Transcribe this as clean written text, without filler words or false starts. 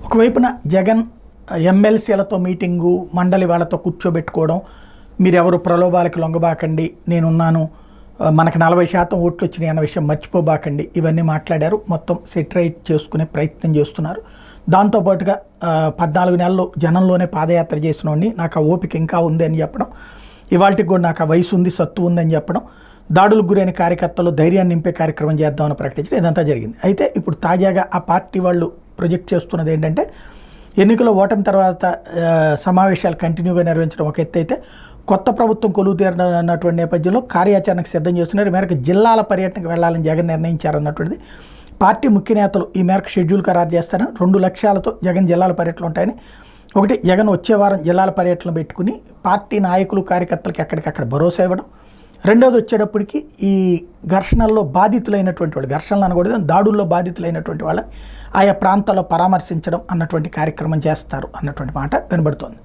ఒకవైపున జగన్ ఎమ్మెల్సీలతో మీటింగు, మండలి వాళ్ళతో కూర్చోబెట్టుకోవడం, మీరెవరు ప్రలోభాలకు లొంగబాకండి, నేనున్నాను, మనకు 40% ఓట్లు వచ్చినాయి అన్న విషయం మర్చిపోబాకండి, ఇవన్నీ మాట్లాడారు. మొత్తం సెటరైట్ చేసుకునే ప్రయత్నం చేస్తున్నారు. దాంతోపాటుగా 14 నెలలు జనంలోనే పాదయాత్ర చేసినోడిని, నాకు ఆ ఓపిక ఇంకా ఉంది అని చెప్పడం, ఇవాళకి కూడా నాకు ఆ వయసు ఉంది, సత్తు ఉందని చెప్పడం, దాడులకు గురైన కార్యకర్తలు ధైర్యాన్ని నింపే కార్యక్రమం చేద్దామని ప్రకటించడం, ఇదంతా జరిగింది. అయితే ఇప్పుడు తాజాగా ఆ పార్టీ వాళ్ళు ప్రొజెక్ట్ చేస్తున్నది ఏంటంటే, ఎన్నికల ఓటమి తర్వాత సమావేశాలు కంటిన్యూగా నిర్వహించడం ఒక ఎత్తు అయితే, కొత్త ప్రభుత్వం కొలువు తీరనటువంటి నేపథ్యంలో కార్యాచరణకు సిద్ధం చేస్తున్నారు. ఈ మేరకు జిల్లాల పర్యటనకు వెళ్లాలని జగన్ నిర్ణయించారన్నటువంటిది. పార్టీ ముఖ్య నేతలు ఈ మేరకు షెడ్యూల్ ఖరారు చేస్తారని, 2 లక్ష్యాలతో జగన్ జిల్లాల పర్యటనలు ఉంటాయని. ఒకటి, జగన్ వచ్చే వారం జిల్లాల పర్యటనలు పెట్టుకుని పార్టీ నాయకులు కార్యకర్తలకు ఎక్కడికక్కడ భరోసా ఇవ్వడం. రెండోది వచ్చేటప్పటికి ఈ ఘర్షణల్లో బాధితులైనటువంటి వాళ్ళు, ఘర్షణలు అనకూడదు, దాడుల్లో బాధితులైనటువంటి వాళ్ళని ఆయా ప్రాంతాల్లో పరామర్శించడం అన్నటువంటి కార్యక్రమం చేస్తారు అన్నటువంటి మాట వినబడుతోంది.